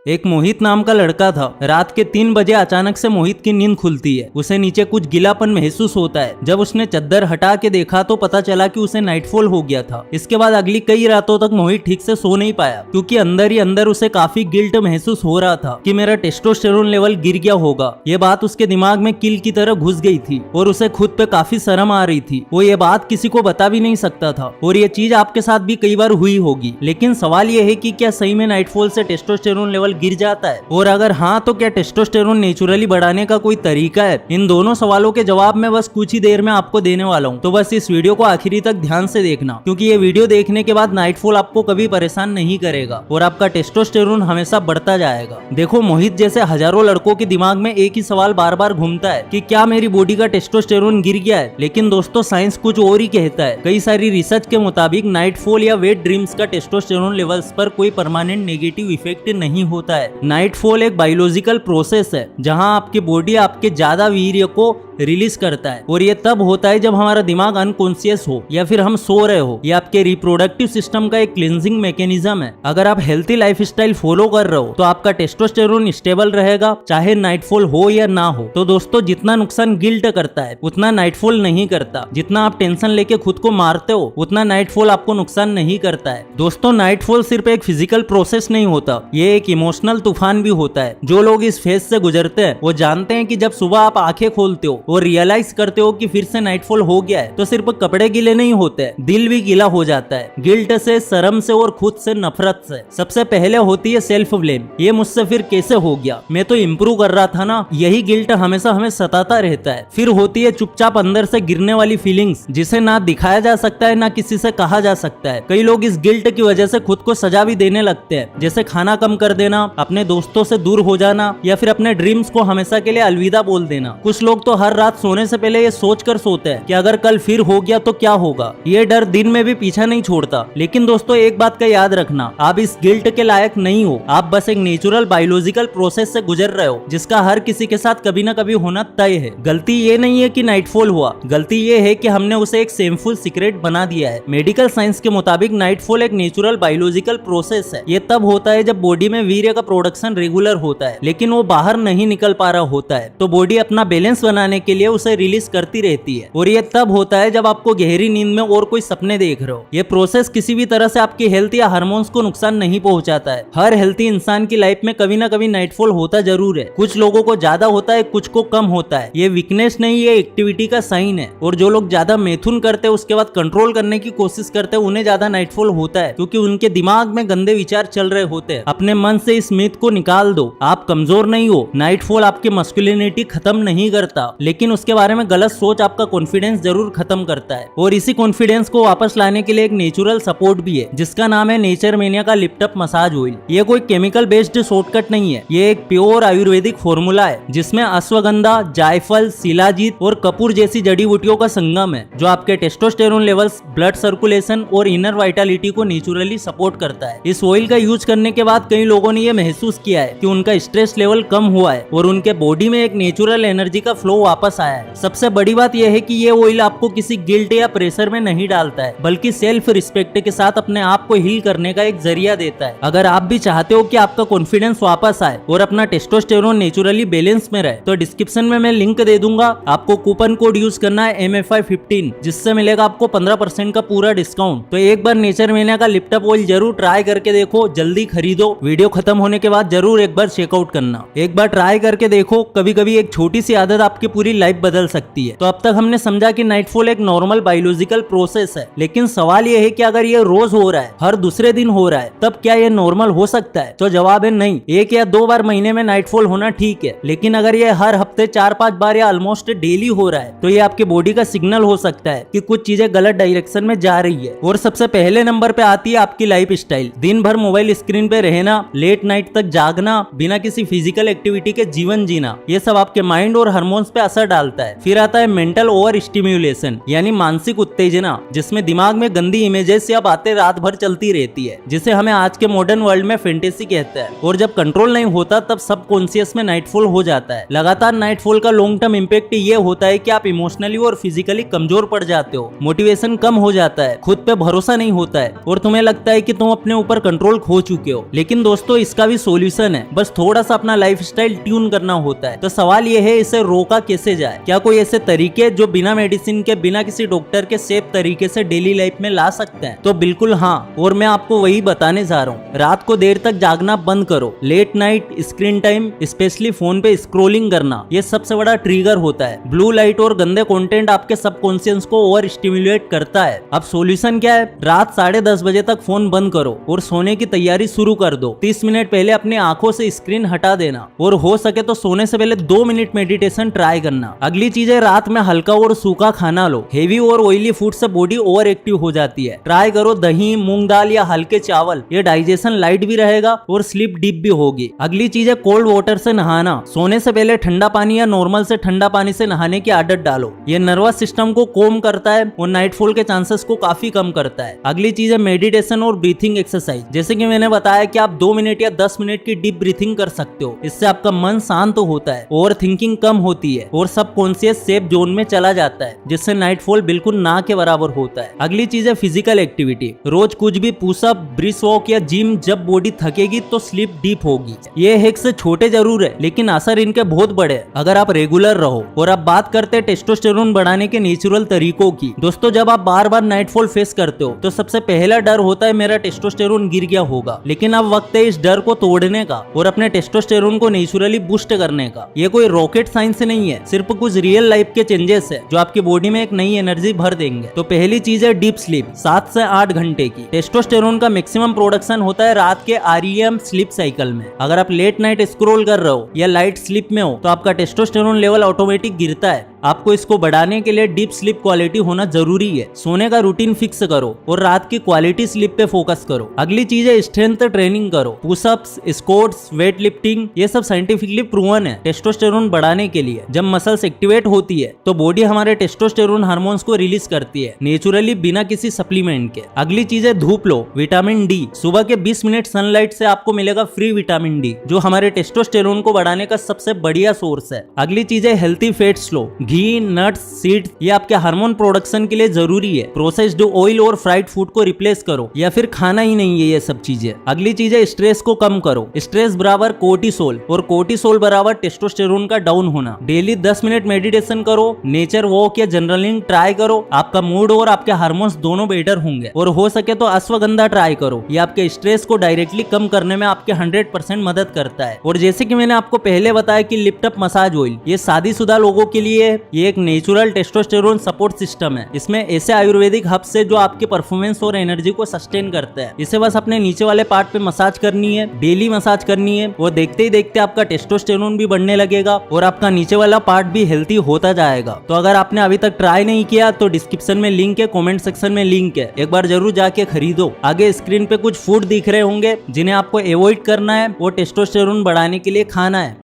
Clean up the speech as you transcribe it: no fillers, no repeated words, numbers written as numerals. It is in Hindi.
एक मोहित नाम का लड़का था। रात के 3 बजे अचानक से मोहित की नींद खुलती है। उसे नीचे कुछ गीलापन महसूस होता है। जब उसने चद्दर हटा के देखा तो पता चला कि उसे नाइटफॉल हो गया था। इसके बाद अगली कई रातों तक मोहित ठीक से सो नहीं पाया, क्योंकि अंदर ही अंदर उसे काफी गिल्ट महसूस हो रहा था कि मेरा टेस्टोस्टेरोन लेवल गिर गया होगा। ये बात उसके दिमाग में कील की तरह घुस गई थी और उसे खुद पे काफी शर्म आ रही थी। वो ये बात किसी को बता भी नहीं सकता था और ये चीज आपके साथ भी कई बार हुई होगी। लेकिन सवाल ये है कि क्या सही में नाइटफॉल से टेस्टोस्टेरोन लेवल गिर जाता है, और अगर हाँ तो क्या टेस्टोस्टेरोन नेचुरली बढ़ाने का कोई तरीका है? इन दोनों सवालों के जवाब मैं बस कुछ ही देर में आपको देने वाला हूँ। तो बस इस वीडियो को आखिरी तक ध्यान से देखना, क्योंकि ये वीडियो देखने के बाद नाइटफॉल आपको कभी परेशान नहीं करेगा और आपका टेस्टोस्टेरोन हमेशा बढ़ता जाएगा। देखो, मोहित जैसे हजारों लड़कों के दिमाग में एक ही सवाल बार बार घूमता है कि क्या मेरी बॉडी का टेस्टोस्टेरोन गिर गया है। लेकिन दोस्तों, साइंस कुछ और ही कहता है। कई सारी रिसर्च के मुताबिक नाइटफॉल या वेट ड्रीम्स का टेस्टोस्टेरोन लेवल्स पर कोई परमानेंट नेगेटिव इफेक्ट नहीं होता है। नाइटफॉल एक बायोलॉजिकल प्रोसेस है जहां आपकी बॉडी आपके ज्यादा वीर्य को रिलीज करता है, और ये तब होता है जब हमारा दिमाग अनकॉन्शियस हो या फिर हम सो रहे हो। ये आपके रिप्रोडक्टिव सिस्टम का एक क्लींजिंग मैकेनिज्म है। अगर आप हेल्थी लाइफस्टाइल फॉलो कर रहे हो तो आपका टेस्टोस्टेरोन स्टेबल रहेगा, चाहे नाइटफॉल हो या ना हो। तो दोस्तों, जितना नुकसान गिल्ट करता है उतना नाइटफॉल नहीं करता। जितना आप टेंशन लेके खुद को मारते हो उतना नाइटफॉल आपको नुकसान नहीं करता है। दोस्तों, नाइटफॉल सिर्फ एक फिजिकल प्रोसेस नहीं होता, ये एक इमोशनल तूफान भी होता है। जो लोग इस फेज से गुजरते हैं वो जानते हैं कि जब सुबह आप आंखें खोलते हो और रियलाइज करते हो कि फिर से नाइटफॉल हो गया है, तो सिर्फ कपड़े गीले नहीं होते, दिल भी गीला हो जाता है। गिल्ट से, शर्म से और खुद से नफरत से। सबसे पहले होती है सेल्फ ब्लेम। ये मुझसे फिर कैसे हो गया, मैं तो इम्प्रूव कर रहा था ना। यही गिल्ट हमेशा हमें सताता रहता है। फिर होती है चुपचाप अंदर से गिरने वाली फीलिंग्स, जिसे ना दिखाया जा सकता है ना किसी से कहा जा सकता है। कई लोग इस गिल्ट की वजह से खुद को सजा भी देने लगते हैं, जैसे खाना कम कर देना, अपने दोस्तों से दूर हो जाना या फिर अपने ड्रीम्स को हमेशा के लिए अलविदा बोल देना। कुछ लोग तो हर रात सोने से पहले ये सोचकर सोते हैं कि अगर कल फिर हो गया तो क्या होगा। ये डर दिन में भी पीछा नहीं छोड़ता। लेकिन दोस्तों, एक बात का याद रखना, आप इस गिल्ट के लायक नहीं हो। आप बस एक नेचुरल बायोलॉजिकल प्रोसेस से गुजर रहे हो, जिसका हर किसी के साथ कभी ना कभी होना तय है। गलती ये नहीं है कि नाइटफॉल हुआ, गलती ये है कि हमने उसे एक शेमफुल सीक्रेट बना दिया है। मेडिकल साइंस के मुताबिक नाइटफॉल एक नेचुरल बायोलॉजिकल प्रोसेस है। ये तब होता है जब बॉडी में वीर्य का प्रोडक्शन रेगुलर होता है, लेकिन वो बाहर नहीं निकल पा रहा होता है। तो बॉडी अपना बैलेंस बनाने के लिए उसे रिलीज करती रहती है, और ये तब होता है जब आपको गहरी नींद में और कोई सपने देख रहे हो। ये प्रोसेस किसी भी तरह से आपकी हेल्थ या हार्मोन्स को नुकसान नहीं पहुंचाता है। हर हेल्थी इंसान की लाइफ में कभी ना कभी नाइटफॉल होता जरूर है। कुछ लोगों को ज्यादा होता है, कुछ को कम होता है। ये वीकनेस नहीं, ये एक्टिविटी का साइन है। और जो लोग ज्यादा मैथुन करते हैं, उसके बाद कंट्रोल करने की कोशिश करते हैं, उन्हें ज्यादा नाइटफॉल होता है, क्योंकि उनके दिमाग में गंदे विचार चल रहे होते हैं। अपने मन से इस मिथ को निकाल दो, आप कमजोर नहीं हो। नाइटफॉल आपकी मस्कुलिनिटी खत्म नहीं करता, लेकिन उसके बारे में गलत सोच आपका कॉन्फिडेंस जरूर खत्म करता है। और इसी कॉन्फिडेंस को वापस लाने के लिए एक नेचुरल सपोर्ट भी है, जिसका नाम है नेचर मेनिया का लिफ्ट अप मसाज ऑयल। ये कोई केमिकल बेस्ड शॉर्टकट नहीं है, ये एक प्योर आयुर्वेदिक फॉर्मूला है, जिसमें अश्वगंधा, जायफल, शिलाजीत और कपूर जैसी जड़ी बूटियों का संगम है, जो आपके टेस्टोस्टेरोन लेवल्स, ब्लड सर्कुलेशन और इनर वाइटलिटी को नेचुरली सपोर्ट करता है। इस ऑयल का यूज करने के बाद कई लोगों ने ये महसूस किया है कि उनका स्ट्रेस लेवल कम हुआ है और उनके बॉडी में एक नेचुरल एनर्जी का फ्लो वापस आया है। सबसे बड़ी बात यह है कि ये ऑयल आपको किसी गिल्ट या प्रेशर में नहीं डालता है, बल्कि सेल्फ रिस्पेक्ट के साथ अपने आप को हील करने का एक जरिया देता है। अगर आप भी चाहते हो कि आपका कॉन्फिडेंस वापस आए और अपना टेस्टोस्टेरोन नेचुरली बैलेंस में रहे, तो डिस्क्रिप्शन में मैं लिंक दे दूंगा। आपको कूपन कोड यूज करना है MFI15, जिससे मिलेगा आपको 15% का पूरा डिस्काउंट। तो एक बार नेचर मेनिया का लिफ्ट अप ऑयल जरूर ट्राई करके देखो, जल्दी खरीदो। वीडियो खत्म होने के बाद जरूर एक बार चेकआउट करना। एक बार ट्राई करके देखो, कभी कभी एक छोटी सी आदत आपकी पूरी लाइफ बदल सकती है। तो अब तक हमने समझा कि नाइटफॉल एक नॉर्मल बायोलॉजिकल प्रोसेस है, लेकिन सवाल यह है कि अगर ये रोज हो रहा है, हर दूसरे दिन हो रहा है, तब क्या ये नॉर्मल हो सकता है? तो जवाब है नहीं। 1 या 2 बार महीने में नाइटफॉल होना ठीक है, लेकिन अगर ये हर हफ्ते 4-5 बार या ऑलमोस्ट डेली हो रहा है, तो ये आपकी बॉडी का सिग्नल हो सकता है कि कुछ चीजें गलत डायरेक्शन में जा रही है। और सबसे पहले नंबर पे आती है आपकी लाइफ स्टाइल। दिन भर मोबाइल स्क्रीन पे रहना, लेट नाइट तक जागना, बिना किसी फिजिकल एक्टिविटी के जीवन जीना, ये सब आपके माइंड और हार्मोन्स पे असर डालता है। फिर आता है मेंटल ओवर स्टिम्युलेशन, यानी मानसिक उत्तेजना, जिसमें दिमाग में गंदी इमेजेस या बातें रात भर चलती रहती है, जिसे हमें आज के मॉडर्न वर्ल्ड में फैंटेसी कहते हैं। और जब कंट्रोल नहीं होता, तब सबकॉन्शियस में नाइटफॉल हो जाता है। लगातार नाइटफॉल का लॉन्ग टर्म इम्पैक्ट ये होता है कि आप इमोशनली और फिजिकली कमजोर पड़ जाते हो, मोटिवेशन कम हो जाता है, खुद पे भरोसा नहीं होता है और तुम्हें लगता है कि तुम अपने ऊपर कंट्रोल खो चुके हो। लेकिन दोस्तों, इस इसका भी सॉल्यूशन है, बस थोड़ा सा अपना लाइफस्टाइल ट्यून करना होता है। तो सवाल ये है, इसे रोका कैसे जाए? क्या कोई ऐसे तरीके जो बिना मेडिसिन के, बिना किसी डॉक्टर के सेफ तरीके से डेली लाइफ में ला सकते हैं? तो बिल्कुल हाँ, और मैं आपको वही बताने जा रहा हूँ। रात को देर तक जागना बंद करो। Late night screen time, specially phone पे स्क्रोलिंग करना, ये सबसे बड़ा ट्रिगर होता है। ब्लू लाइट और गंदे कंटेंट आपके सबकॉन्शियस को ओवर स्टिमुलेट करता है। अब सॉल्यूशन क्या है? रात 10:30 बजे तक फोन बंद करो और सोने की तैयारी शुरू कर दो। 30 मिनट पहले अपनी आंखों से स्क्रीन हटा देना और हो सके तो सोने से पहले 2 मिनट मेडिटेशन ट्राई करना। अगली चीज है, रात में हल्का और सूखा खाना लो। हेवी और ऑयली फूड से बॉडी ओवर एक्टिव हो जाती है। ट्राई करो दही, मूंग दाल या हल्के चावल, ये डाइजेशन लाइट भी रहेगा और स्लीप डीप भी होगी। अगली चीज है कोल्ड वाटर से नहाना। सोने से पहले ठंडा पानी या नॉर्मल से ठंडा पानी से नहाने की आदत डालो। ये नर्वस सिस्टम को कॉम करता है और नाइटफॉल के चांसेस को काफी कम करता है। अगली चीज है मेडिटेशन और ब्रीथिंग एक्सरसाइज। जैसे कि मैंने बताया कि आप 2 मिनट या 10 मिनट की डीप ब्रीथिंग कर सकते हो। इससे आपका मन शांत होता है, ओवर थिंकिंग कम होती है और सबकॉन्शियस सेफ जोन में चला जाता है, जिससे नाइटफॉल बिल्कुल ना के बराबर होता है। अगली चीज है फिजिकल एक्टिविटी। रोज कुछ भी पुशअप, ब्रिस्क वॉक या जिम। जब बॉडी थकेगी तो स्लीप डीप होगी। ये हैक्स छोटे जरूर है, लेकिन असर इनके बहुत बड़े हैं अगर आप रेगुलर रहो। और अब बात करते हैं टेस्टोस्टेरोन बढ़ाने के नेचुरल तरीकों की। दोस्तों, जब आप बार बार नाइटफॉल फेस करते हो तो सबसे पहला डर होता है मेरा टेस्टोस्टेरोन गिर गया होगा। लेकिन अब वक्त है इस डर को तोड़ने का और अपने टेस्टोस्टेरोन को नेचुरली बूस्ट करने का। ये कोई रॉकेट साइंस नहीं है, सिर्फ कुछ रियल लाइफ के चेंजेस है जो आपकी बॉडी में एक नई एनर्जी भर देंगे। तो पहली चीज है डीप स्लीप, 7 से 8 घंटे की। टेस्टोस्टेरोन का मैक्सिमम प्रोडक्शन होता है रात के REM स्लीप साइकिल में। अगर आप लेट नाइट स्क्रॉल कर रहे हो या लाइट स्लीप में हो तो आपका टेस्टोस्टेरोन लेवल ऑटोमेटिक गिरता है। आपको इसको बढ़ाने के लिए डीप स्लीप क्वालिटी होना जरूरी है। सोने का रूटीन फिक्स करो और रात की क्वालिटी स्लीप पे फोकस करो। अगली चीज है स्ट्रेंथ ट्रेनिंग करो। पुशअप्स, स्क्वाट्स, वेट लिफ्टिंग, ये सब साइंटिफिकली प्रूवन है टेस्टोस्टेरोन बढ़ाने के लिए। जब मसल्स एक्टिवेट होती है तो बॉडी हमारे टेस्टोस्टेरोन हार्मोन्स को रिलीज करती है नेचुरली, बिना किसी सप्लीमेंट के। अगली चीज है धूप लो, विटामिन डी। सुबह के 20 मिनट सनलाइट से आपको मिलेगा फ्री विटामिन डी, जो हमारे टेस्टोस्टेरोन को बढ़ाने का सबसे बढ़िया सोर्स है। अगली चीज है हेल्थी फैट्स लो। घी, नट्स, सीड्स, ये आपके हार्मोन प्रोडक्शन के लिए जरूरी है। प्रोसेस्ड ऑयल और फ्राइड फूड को रिप्लेस करो या फिर खाना ही नहीं है ये सब चीजें। अगली चीज है स्ट्रेस को कम करो। स्ट्रेस बराबर कोर्टिसोल और कोर्टिसोल बराबर टेस्टोस्टेरोन का डाउन होना। डेली 10 मिनट मेडिटेशन करो, नेचर वॉक या जर्नलिंग ट्राई करो। आपका मूड और आपके हार्मोन्स दोनों बेटर होंगे। और हो सके तो अश्वगंधा ट्राई करो, ये आपके स्ट्रेस को डायरेक्टली कम करने में आपके 100% मदद करता है। और जैसे कि मैंने आपको पहले बताया कि लिफ्ट अप मसाज ऑयल, ये शादीशुदा लोगों के लिए ये एक नेचुरल टेस्टोस्टेरोन सपोर्ट सिस्टम है। इसमें ऐसे आयुर्वेदिक हब्स है जो आपके परफॉर्मेंस और एनर्जी को सस्टेन करते हैं। इसे बस अपने नीचे वाले पार्ट पे मसाज करनी है, डेली मसाज करनी है। वो देखते ही देखते आपका टेस्टोस्टेरोन भी बढ़ने लगेगा और आपका नीचे वाला पार्ट भी हेल्थी होता जाएगा। तो अगर आपने अभी तक ट्राई नहीं किया तो डिस्क्रिप्शन में लिंक है, कमेंट सेक्शन में लिंक है, एक बार जरूर जाके खरीदो। आगे स्क्रीन पे कुछ फूड दिख रहे होंगे जिन्हें आपको अवॉइड करना है, वो टेस्टोस्टेरोन बढ़ाने के लिए खाना है।